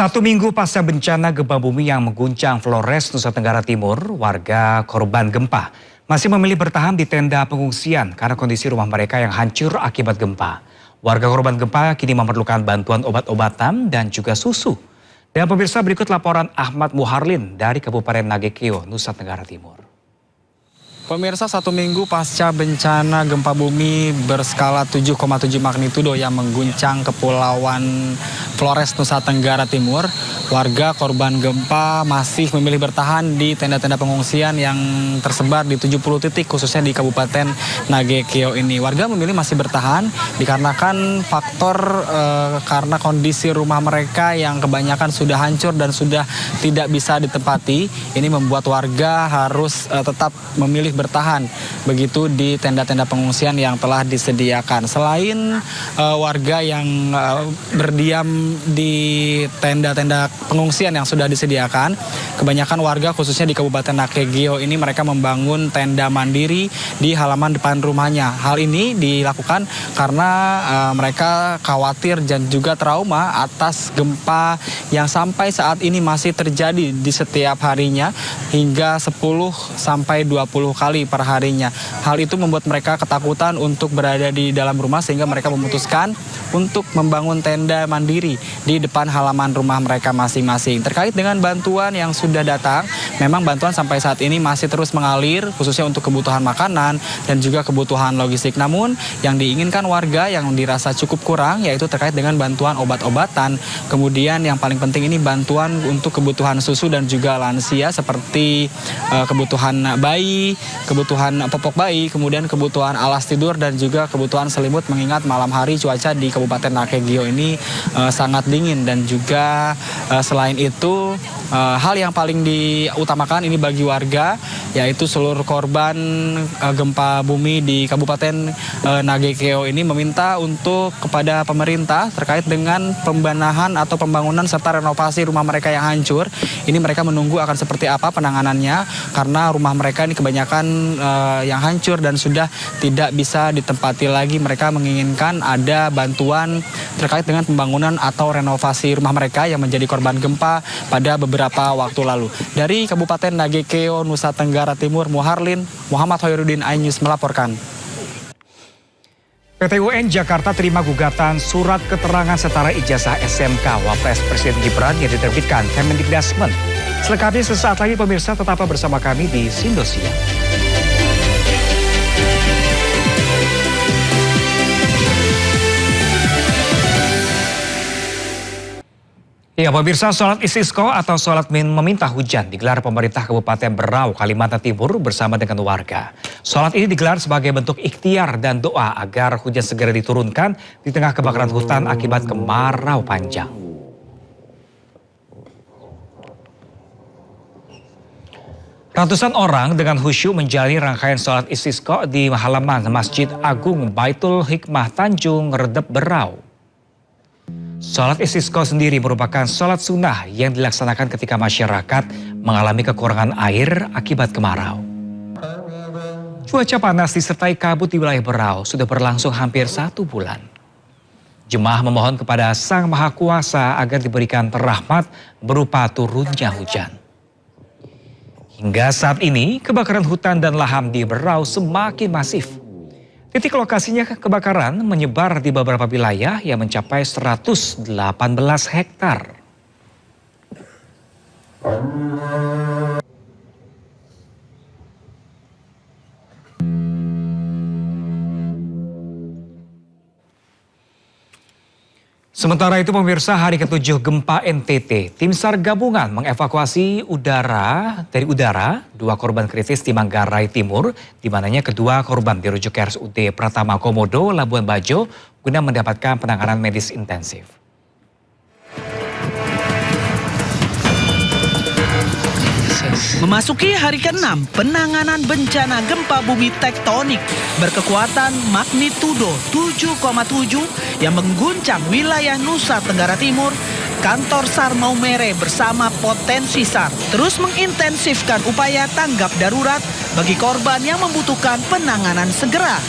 Satu minggu pasca bencana gempa bumi yang mengguncang Flores, Nusa Tenggara Timur, warga korban gempa masih memilih bertahan di tenda pengungsian karena kondisi rumah mereka yang hancur akibat gempa. Warga korban gempa kini memerlukan bantuan obat-obatan dan juga susu. Dan pemirsa, berikut laporan Ahmad Muharlin dari Kabupaten Nagekeo, Nusa Tenggara Timur. Pemirsa, satu minggu pasca bencana gempa bumi berskala 7,7 magnitudo yang mengguncang Kepulauan Flores, Nusa Tenggara Timur, warga korban gempa masih memilih bertahan di tenda-tenda pengungsian yang tersebar di 70 titik khususnya di Kabupaten Nagekeo ini. Warga memilih masih bertahan dikarenakan faktor karena kondisi rumah mereka yang kebanyakan sudah hancur dan sudah tidak bisa ditempati. Ini membuat warga harus tetap memilih bertahan begitu di tenda-tenda pengungsian yang telah disediakan. Selain warga yang berdiam di tenda-tenda pengungsian yang sudah disediakan, kebanyakan warga khususnya di Kabupaten Nagekeo ini mereka membangun tenda mandiri di halaman depan rumahnya. Hal ini dilakukan karena mereka khawatir dan juga trauma atas gempa yang sampai saat ini masih terjadi di setiap harinya hingga 10 sampai 20 kali per harinya. Hal itu membuat mereka ketakutan untuk berada di dalam rumah sehingga mereka memutuskan untuk membangun tenda mandiri di depan halaman rumah mereka masing-masing. Terkait dengan bantuan yang sudah datang, memang bantuan sampai saat ini masih terus mengalir khususnya untuk kebutuhan makanan dan juga kebutuhan logistik. Namun yang diinginkan warga yang dirasa cukup kurang yaitu terkait dengan bantuan obat-obatan. Kemudian yang paling penting ini bantuan untuk kebutuhan susu dan juga lansia seperti kebutuhan bayi, kebutuhan popok bayi, kemudian kebutuhan alas tidur dan juga kebutuhan selimut mengingat malam hari cuaca di Kabupaten Nagekeo ini sangat dingin dan juga selain itu hal yang paling diutamakan ini bagi warga yaitu seluruh korban gempa bumi di Kabupaten Nagekeo ini meminta untuk kepada pemerintah terkait dengan pembenahan atau pembangunan serta renovasi rumah mereka yang hancur. Ini mereka menunggu akan seperti apa penanganannya karena rumah mereka ini kebanyakan yang hancur dan sudah tidak bisa ditempati lagi. Mereka menginginkan ada bantuan terkait dengan pembangunan atau renovasi rumah mereka yang menjadi korban gempa pada beberapa waktu lalu. Dari Kabupaten Nagekeo, Nusa Tenggara Timur, Muharlin, Muhammad Hoirudin, iNews melaporkan. PT UN Jakarta terima gugatan surat keterangan setara ijazah SMK Wapres Presiden Gibran yang diterbitkan Kemendikbudristek. Selengkapnya sesaat lagi pemirsa, tetap bersama kami di Indosiar. Ya pemirsa, sholat istisqa atau sholat meminta hujan digelar pemerintah Kabupaten Berau, Kalimantan Timur bersama dengan warga. Sholat ini digelar sebagai bentuk ikhtiar dan doa agar hujan segera diturunkan di tengah kebakaran hutan akibat kemarau panjang. Ratusan orang dengan khusyuk menjalani rangkaian sholat istisqa di halaman Masjid Agung Baitul Hikmah Tanjung Redep Berau. Sholat istisqa sendiri merupakan sholat sunnah yang dilaksanakan ketika masyarakat mengalami kekurangan air akibat kemarau. Cuaca panas disertai kabut di wilayah Berau sudah berlangsung hampir 1 bulan. Jemaah memohon kepada Sang Maha Kuasa agar diberikan rahmat berupa turunnya hujan. Hingga saat ini kebakaran hutan dan lahan di Berau semakin masif. Titik lokasinya kebakaran menyebar di beberapa wilayah yang mencapai 118 hektar. Sementara itu pemirsa, hari ke-7 gempa NTT, tim SAR gabungan mengevakuasi dari udara 2 korban kritis di Manggarai Timur, di mananya kedua korban dirujuk ke RSUD Pratama Komodo, Labuan Bajo, guna mendapatkan penanganan medis intensif. Memasuki hari ke-6 penanganan bencana gempa bumi tektonik berkekuatan magnitudo 7,7 yang mengguncang wilayah Nusa Tenggara Timur, kantor SAR Maumere bersama potensi SAR terus mengintensifkan upaya tanggap darurat bagi korban yang membutuhkan penanganan segera.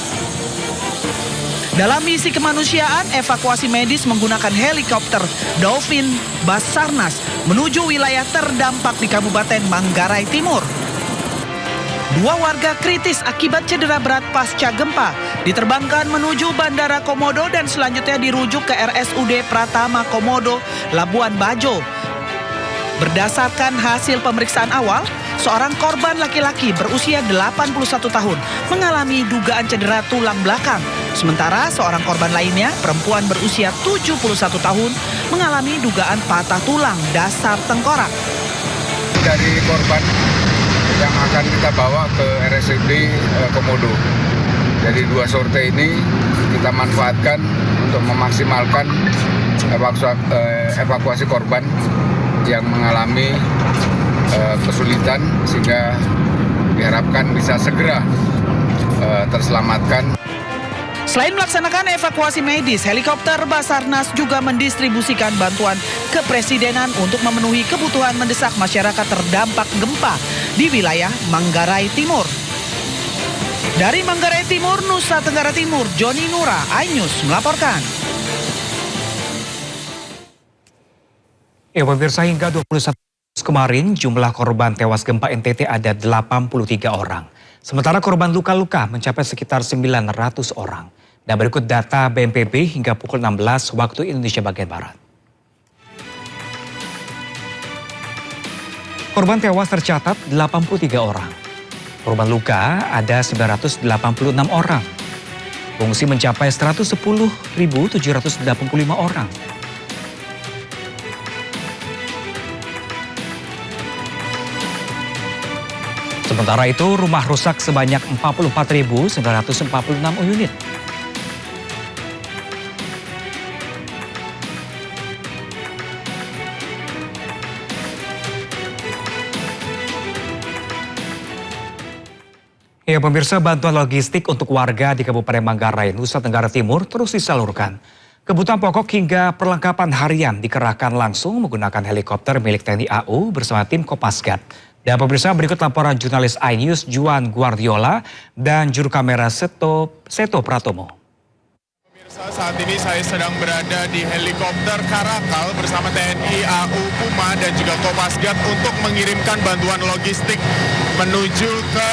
Dalam misi kemanusiaan, evakuasi medis menggunakan helikopter Dolphin Basarnas menuju wilayah terdampak di Kabupaten Manggarai Timur. 2 warga kritis akibat cedera berat pasca gempa diterbangkan menuju Bandara Komodo dan selanjutnya dirujuk ke RSUD Pratama Komodo, Labuan Bajo. Berdasarkan hasil pemeriksaan awal, seorang korban laki-laki berusia 81 tahun mengalami dugaan cedera tulang belakang. Sementara seorang korban lainnya, perempuan berusia 71 tahun, mengalami dugaan patah tulang dasar tengkorak. Dari korban yang akan kita bawa ke RSUD Komodo. Jadi 2 sorte ini kita manfaatkan untuk memaksimalkan evakuasi korban yang mengalami kesulitan sehingga diharapkan bisa segera terselamatkan. Selain melaksanakan evakuasi medis, helikopter Basarnas juga mendistribusikan bantuan kepresidenan untuk memenuhi kebutuhan mendesak masyarakat terdampak gempa di wilayah Manggarai Timur. Dari Manggarai Timur, Nusa Tenggara Timur, Joni Nura, iNews melaporkan. Ya, pemirsa, hingga 21 kemarin jumlah korban tewas gempa NTT ada 83 orang. Sementara korban luka-luka mencapai sekitar 900 orang. Dan berikut data BNPB hingga pukul 16 waktu Indonesia bagian Barat. Korban tewas tercatat 83 orang. Korban luka ada 986 orang. Pengungsi mencapai 110.785 orang. Sementara itu, rumah rusak sebanyak 44.946 unit. Ya, pemirsa, bantuan logistik untuk warga di Kabupaten Manggarai, Nusa Tenggara Timur terus disalurkan. Kebutuhan pokok hingga perlengkapan harian dikerahkan langsung menggunakan helikopter milik TNI AU bersama tim Kopasgat. Dan pemirsa, berikut laporan jurnalis iNews Juan Guardiola dan juru kamera Seto Pratomo. Pemirsa, saat ini saya sedang berada di helikopter Karakal bersama TNI AU Puma dan juga Kopasgat untuk mengirimkan bantuan logistik menuju ke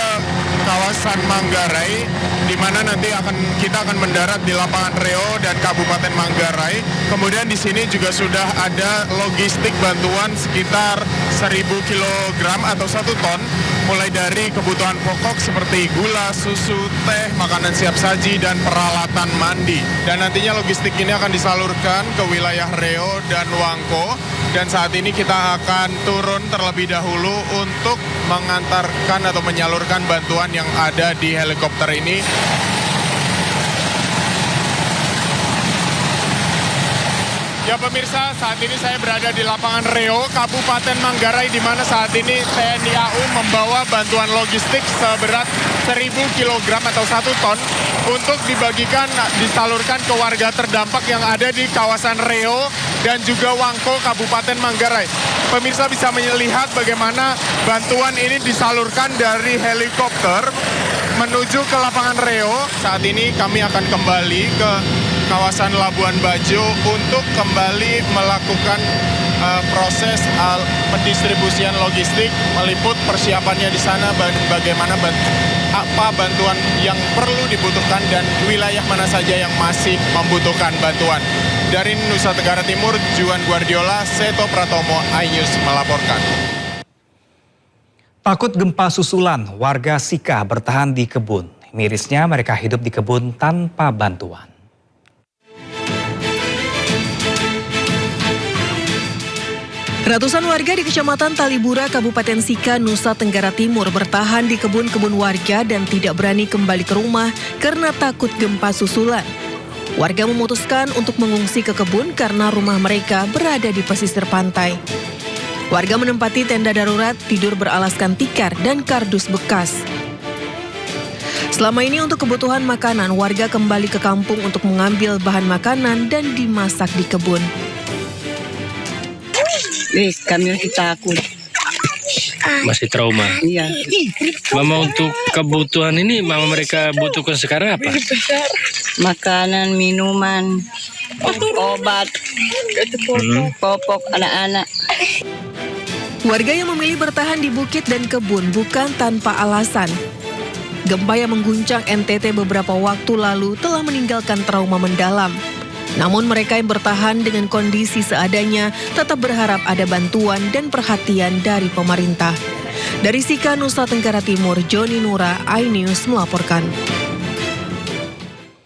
kawasan Manggarai, di mana nanti kita akan mendarat di lapangan Reo dan Kabupaten Manggarai. Kemudian di sini juga sudah ada logistik bantuan sekitar 1.000 kg atau 1 ton, mulai dari kebutuhan pokok seperti gula, susu, teh, makanan siap saji, dan peralatan mandi. Dan nantinya logistik ini akan disalurkan ke wilayah Reo dan Wangko. Dan saat ini kita akan turun terlebih dahulu untuk mengantarkan atau menyalurkan bantuan yang ada di helikopter ini. Ya pemirsa, saat ini saya berada di lapangan Reo, Kabupaten Manggarai, di mana saat ini TNI AU membawa bantuan logistik seberat 1.000 kg atau 1 ton untuk disalurkan ke warga terdampak yang ada di kawasan Reo dan juga Wangko, Kabupaten Manggarai. Pemirsa bisa melihat bagaimana bantuan ini disalurkan dari helikopter menuju ke lapangan Reo. Saat ini kami akan kembali ke kawasan Labuan Bajo untuk kembali melakukan proses pendistribusian logistik, meliput persiapannya di sana, bagaimana apa bantuan yang perlu dibutuhkan dan wilayah mana saja yang masih membutuhkan bantuan. Dari Nusa Tenggara Timur, Juan Guardiola, Seto Pratomo, iNews melaporkan. Takut gempa susulan, warga Sika bertahan di kebun. Mirisnya mereka hidup di kebun tanpa bantuan. Ratusan warga di Kecamatan Talibura, Kabupaten Sika, Nusa Tenggara Timur bertahan di kebun-kebun warga dan tidak berani kembali ke rumah karena takut gempa susulan. Warga memutuskan untuk mengungsi ke kebun karena rumah mereka berada di pesisir pantai. Warga menempati tenda darurat, tidur beralaskan tikar dan kardus bekas. Selama ini untuk kebutuhan makanan, warga kembali ke kampung untuk mengambil bahan makanan dan dimasak di kebun. Kami takut. Masih trauma. Iya. Mama, untuk kebutuhan ini Mama mereka butuhkan sekarang apa? Makanan, minuman, obat, popok anak-anak. Warga yang memilih bertahan di bukit dan kebun bukan tanpa alasan. Gempa yang mengguncang NTT beberapa waktu lalu telah meninggalkan trauma mendalam. Namun mereka yang bertahan dengan kondisi seadanya tetap berharap ada bantuan dan perhatian dari pemerintah. Dari Sika, Nusa Tenggara Timur, Joni Nura, iNews melaporkan.